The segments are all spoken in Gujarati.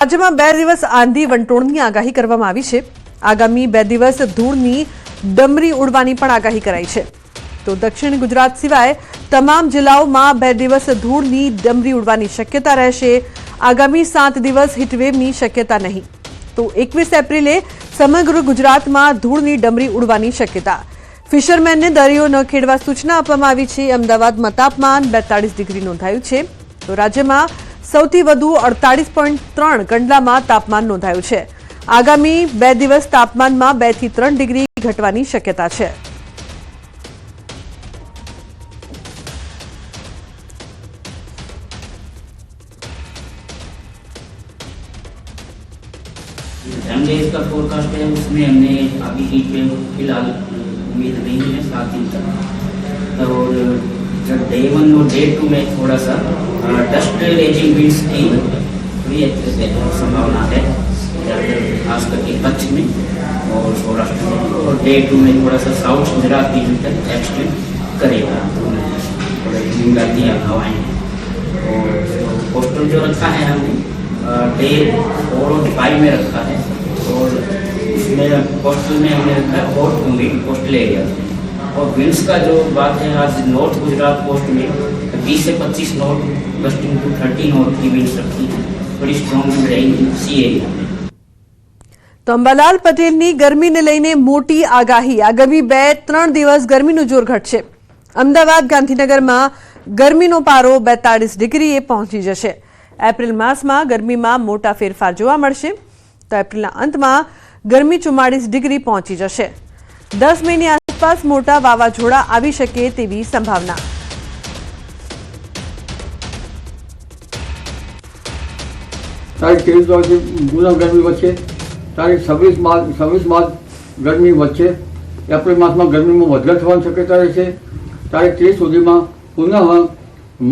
રાજ્યમાં 2 દિવસ આંધી વંટોળની આગાહી કરવામાં આવી છે। આગામી 2 દિવસ ધૂળની ડમરી ઉડવાની પણ આગાહી કરાઈ છે। તો દક્ષિણ ગુજરાત સિવાય તમામ જિલ્લાઓમાં 2 દિવસ ધૂળની ડમરી ઉડવાની શક્યતા રહેશે। આગામી 7 દિવસ હીટવેવની શક્યતા નહીં। તો 21 એપ્રિલે સમગ્ર ગુજરાતમાં ધૂળની ડમરી ઉડવાની શક્યતા। ફિશરમેનને દરિયો ન ખેડવા સૂચના આપવામાં આવી છે। અમદાવાદમાં તાપમાન 42 ડિગ્રી નોંધાયું છે। તો રાજ્યમાં સૌથી વધુ 48.3 કંડલામાં તાપમાન નોંધાયું છે। આગામી 2 દિવસ તાપમાનમાં 2 થી 3 ડિગ્રી ઘટવાની શક્યતા છે। का फोरकास्ट है, उसमें हमने अभी हीट वेव फिलहाल उम्मीद नहीं है 7 दिन तक। और जब डे 1 और डे 2 में थोड़ा सा डस्ट रेजिंग विंड्स की भी संभावना है, खास करके कच्छ में और सौराष्ट्र में। और डे 2 में थोड़ा सा साउथ गुजरात रीजन तक एक्सटेंड करेगा, थोड़ा ध्रुवीय हवाएं। और कोस्टल जो रखा है हमने डे 4 और 5 में रखा है, और उसमें कोस्टल में हमने रखा है हॉट विंड कोस्टल एरिया। और विंड्स का जो बात है, आज नॉर्थ गुजरात कोस्ट में 20 से 25 नॉट गस्टिंग टू 30 नॉट की विंड्स रखी है। बड़ी स्ट्रॉन्ग विंड रहेगी सी एरिया में। तो अंबालाल पटेलनी गरमीने लईने मोटी आगाही। आगामी 2-3 दिवस गरमीનું જોર ઘટશે। અમદાવાદ ગાંધીનગરમાં ગરમીનો પારો 42 ડિગ્રીએ પહોંચી જશે। એપ્રિલ માસમાં ગરમીમાં મોટા ફેરફાર જોવા મળશે। તો એપ્રિલના અંતમાં ગરમી 44 ડિગ્રી પહોંચી જશે। 10 મેની આસપાસ મોટા વાવાઝોડા આવી શકે તેવી સંભાવના। તારીખ 23 ગુના ગરમી વચ્ચે, તારીખ 26 માર્ચ ગરમી વચ્ચે, એપ્રિલ માસમાં ગરમીમાં વધઘટ થવાની શક્યતા રહેશે। તારીખ 30 સુધીમાં પુનઃ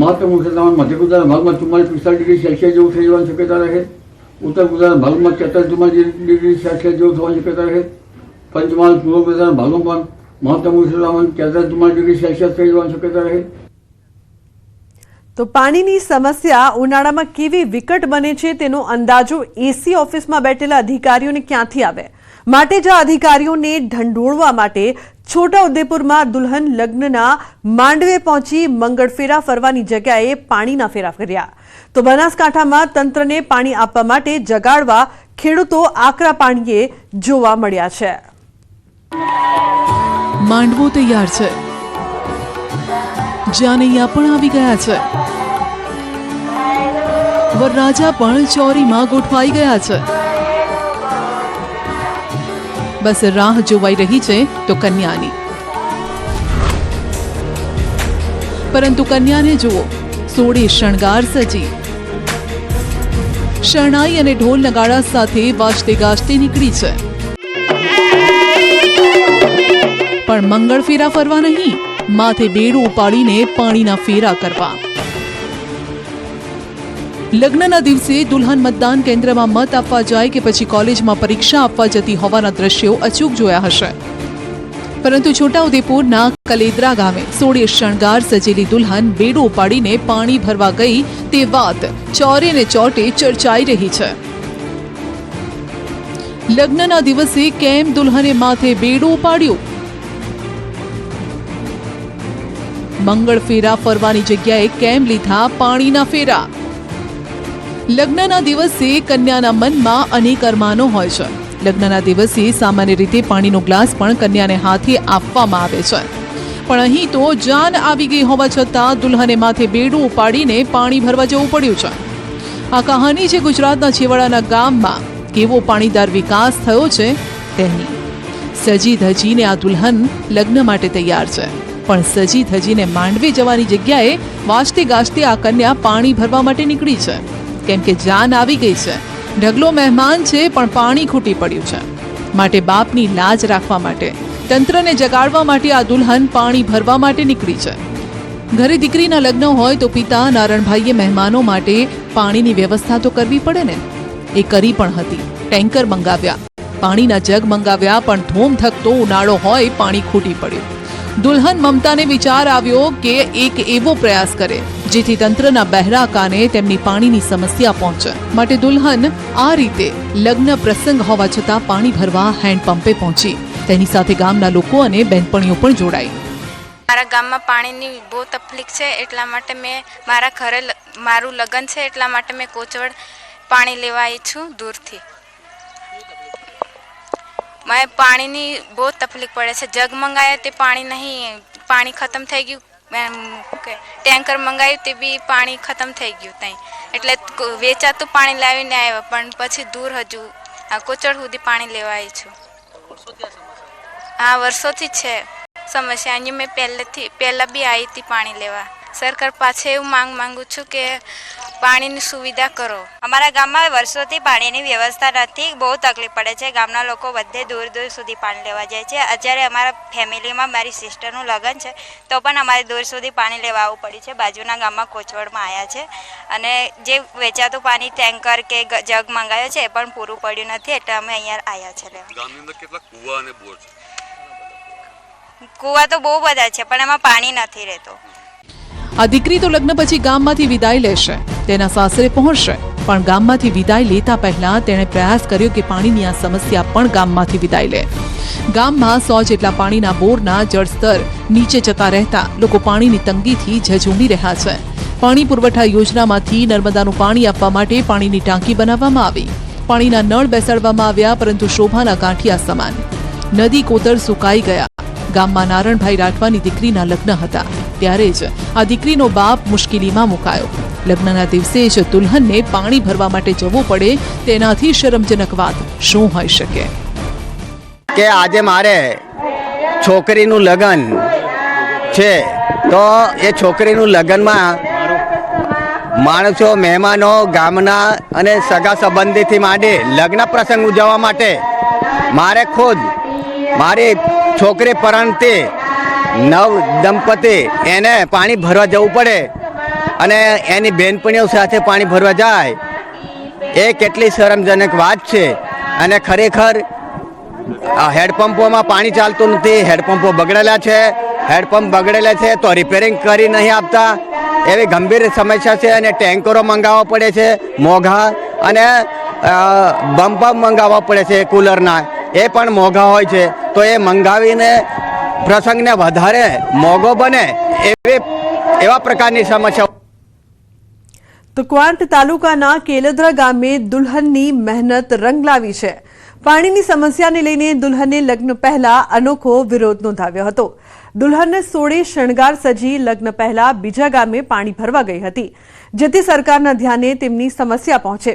મહત્તમ ઉષ્ણ તાપમાન મધ્ય ગુજરાત ભાગમાં 44-45 ડિગ્રી સેલ્સિયસ જેવું થઈ જવાની શક્યતા રહે। ઉત્તર ગુજરાત ભાગમાં 43-44 ડિગ્રી સેલ્સિયસ જેવું થવાની શક્યતા રહે। પંચમહાલ પૂર્વ ગુજરાત ભાગમાં પણ મહત્તમ ઉષ્ણ તાપમાન 43-44 ડિગ્રી સેલ્સિયસ થઈ જવાની શક્યતા રહે। તો પાણીની સમસ્યા ઉનાળામાં કેવી વિકટ બને છે તેનો અંદાજો એસી ઓફિસમાં બેઠેલા અધિકારીઓને ક્યાંથી આવે? માટે જ અધિકારીઓને ઢંઢોળવા માટે છોટાઉદેપુરમાં દુલ્હન લગ્નના માંડવે પહોંચી મંગળફેરા ફરવાની જગ્યાએ પાણીના ફેરા કર્યા। તો બનાસકાંઠામાં તંત્રને પાણી આપવા માટે જગાડવા ખેડૂતો આકરા પાણીએ જોવા મળ્યા છે। માંડવો તૈયાર છે, જાનૈયા પણ આવી ગયા છે, વરરાજા પણ ચોરીમાં ગોઠવાઈ ગયા છે। બસ રાહ જોવાઈ રહી છે તો કન્યાની। પરંતુ કન્યાને જુઓ, સોળે શણગાર સજી, શરણાઈ અને ઢોલ નગાડા સાથે વાજતે ગાજતે નીકળી છે। પણ મંગળ ફેરા ફરવા નહીં, માથે બેડું ઉપાડીને પાણીના ફેરા કરવા। લગ્નના દિવસે દુલ્હન મતદાન કેન્દ્રમાં મત આપવા જાય કે પછી કોલેજમાં પરીક્ષા આપવા જતી હોવાના દ્રશ્યો અચૂક જોયા હશે। પરંતુ છોટાઉદેપુરના કલેદરા ગામે સોળે શણગાર સજેલી દુલ્હન બેડું ઉપાડીને પાણી ભરવા ગઈ તે વાત ચોરે ને ચોટે ચર્ચાઈ રહી છે। લગ્નના દિવસે કેમ દુલ્હને માથે બેડું ઉપાડ્યું? મંગળ ફેરા ફરવાની જગ્યાએ કેમ લીધા પાણીના ફેરા? લગ્નના દિવસે કન્યાના મનમાં અનેક અરમાનો હોય છે। લગ્નના દિવસે સામાન્ય રીતે પાણીનો ગ્લાસ પણ કન્યાને હાથે આપવામાં આવે છે, પણ અહીં તો જાન આવી ગઈ હોવા છતાં દુલ્હને માથે બેડું ઉપાડીને પાણી ભરવા જવું પડ્યું છે। આ કહાની છે ગુજરાતના છેવાડાના ગામમાં કેવો પાણીદાર વિકાસ થયો છે તેની। સજી ધજીને આ દુલ્હન લગ્ન માટે તૈયાર છે, પણ સજી ધજીને માંડવે જવાની જગ્યાએ વાજતે ગાજતે આ કન્યા પાણી ભરવા માટે નીકળી છે। કેમ કે જાન આવી ગઈ છે, ઢગલો મહેમાન છે, પણ પાણી ખૂટી પડ્યું છે। માટે બાપની લાજ રાખવા માટે, તંત્રને જગાડવા માટે આ દુલ્હન પાણી ભરવા માટે નીકળી છે। ઘરે દીકરીના લગ્ન હોય તો પિતા નારણભાઈએ મહેમાનો માટે પાણીની વ્યવસ્થા તો કરવી પડે ને। એ કરી પણ હતી। ટેન્કર મંગાવ્યા, પાણીના જગ મંગાવ્યા, પણ ધોમ ધકતો ઉનાળો હોય, પાણી ખૂટી પડ્યું। દુલ્હન મમતાને વિચાર આવ્યો કે એક એવો પ્રયાસ કરે જેથી તંત્રના બહેરા કાને તેમની પાણીની સમસ્યા પહોંચે. માટે દુલ્હન આ રીતે લગ્ન પ્રસંગ હોવા છતાં પાણી ભરવા હેન્ડપંપે પહોંચી. તેની સાથે ગામના લોકો અને બહેનપણીઓ પણ જોડાઈ. મારા ગામમાં પાણીની બહુ તકલીફ છે, એટલા માટે મેં મારા ઘરે મારું લગ્ન છે, એટલા માટે મેં કોચવડ પાણી લેવા આવી છું દૂરથી. મને પાણીની બહુ તકલીફ પડે છે. જગ મંગાવ્યા તે પાણી નહીં, પાણી ખતમ થઈ ગયું. ટેન્કર મંગાવ્યું તે બી પાણી ખતમ થઈ ગયું ત્યાં, એટલે વેચાતું પાણી લાવીને આવ્યા, પણ પછી દૂર હજુ આ કોચવડ સુધી પાણી લેવા આવી છું. હા, વર્ષોથી છે સમસ્યા. અહીંયા મેં પહેલાં બી આવી હતી પાણી લેવા. સરકાર પાસે એવું માંગુ છું કે પાણીની સુવિધા કરો. અમારા ગામમાં વર્ષોથી પાણીની વ્યવસ્થા નથી, બહુ તકલીફ પડે છે. ગામના લોકો બધે દૂર દૂર સુધી પાણી લેવા જાય છે. અત્યારે અમારા ફેમિલીમાં મારી સિસ્ટરનું લગ્ન છે, તો પણ અમારે દૂર સુધી પાણી લેવા આવવું પડ્યું છે. બાજુના ગામમાં કોચવડમાં આવ્યા છે, અને જે વેચાતું પાણી ટેન્કર કે જગ મંગાવ્યો છે એ પણ પૂરું પડ્યું નથી, એટલે અમે અહીંયા આવ્યા છે લેવા. ગામની અંદર કેટલા કૂવા અને બોર છે? કૂવા તો બહુ બધા છે, પણ એમાં પાણી નથી રહેતો. આ દીકરી તો લગ્ન પછી ગામમાંથી વિદાય લેશે, તેના સાસરે પહોંચશે, પણ ગામમાંથી વિદાય લેતા પહેલા તેણે પ્રયાસ કર્યો કે પાણીની આ સમસ્યા પણ ગામમાંથી વિદાય લે. ગામમાં 100 જેટલા પાણીના બોરના જળસ્તર નીચે જતા રહેતા લોકો પાણીની તંગીથી ઝઝૂમી રહ્યા છે. પાણી પુરવઠા યોજનામાંથી નર્મદાનું પાણી આપવા માટે પાણીની ટાંકી બનાવવામાં આવી. પાણીના નળ બેસાડવામાં આવ્યા, પરંતુ શોભાના ગાંઠિયા સમાન. નદી કોતર સુકાઈ ગયા. ગામમાં નારણભાઈ રાઠવાની દીકરીના લગ્ન હતા, ત્યારે જ આ દીકરીનો બાપ મુશ્કેલીમાં મુકાયો. લગ્નના દિવસે જ દુલ્હનને પાણી ભરવા માટે જવું પડે, તેનાથી શરમજનક વાત શું હોઈ શકે? કે આજે મારે છોકરીનું લગ્ન છે, તો એ છોકરીનું લગ્નમાં માણસો, મહેમાનો, ગામના અને સગા સંબંધીથી માંડી લગ્ન પ્રસંગ ઉજવવા માટે મારે ખુદ મારી છોકરી પરણતી નવ દંપતી એને પાણી ભરવા જવું પડે, અને એની બહેનપણીઓ સાથે પાણી ભરવા જાય, એ કેટલી શરમજનક વાત છે. અને ખરેખર હેડપંપોમાં પાણી ચાલતું નથી, હેડપંપો બગડેલા છે. હેડપંપ બગડેલા છે તો રિપેરિંગ કરી નહીં આપતા, એવી ગંભીર સમસ્યા છે. અને ટેન્કરો મંગાવવા પડે છે મોંઘા, અને બમ્પ મંગાવવા પડે છે કુલરના, એ પણ મોંઘા હોય છે. તો એ મંગાવીને પ્રસંગને વધારે મોંઘો બને એવા પ્રકારની સમસ્યા. તો ક્વાંટ તાલુકાના કેલદરા ગામે દુલ્હનની મહેનત રંગ લાવી છે. પાણીની સમસ્યાને લઈને દુલ્હને લગ્ન પહેલા અનોખો વિરોધ નોંધાવ્યો હતો. દુલ્હન સોળે શણગાર સજી લગ્ન પહેલા બીજા ગામે પાણી ભરવા ગઈ હતી, જેથી સરકારના ધ્યાને તેમની સમસ્યા પહોંચે,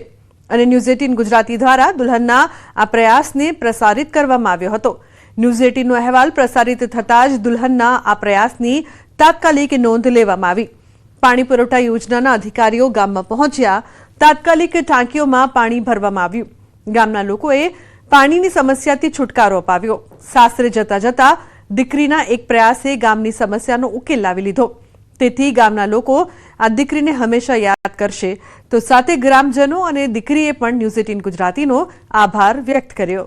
અને ન્યૂઝ 18 ગુજરાતી દ્વારા દુલ્હનના આ પ્રયાસને પ્રસારિત કરવામાં આવ્યો હતો. ન્યૂઝ 18નો અહેવાલ પ્રસારિત થતાં જ દુલ્હનના આ પ્રયાસની તાત્કાલિક નોંધ લેવામાં આવી. પાણી પુરવઠા યોજનાના અધિકારીઓ ગામમાં પહોંચ્યા. તાત્કાલિક ટાંકીઓમાં પાણી ભરવામાં આવ્યું. ગામના લોકોએ પાણીની સમસ્યાથી છુટકારો અપાવ્યો. સાસરે જતા જતા દીકરીના એક પ્રયાસે ગામની સમસ્યાનો ઉકેલ લાવી લીધો. તેથી ગામના લોકો આ દીકરીને હંમેશા યાદ કરશે. તો સાથે ગ્રામજનો અને દીકરીએ પણ ન્યૂઝ 18 ગુજરાતીનો આભાર વ્યક્ત કર્યો.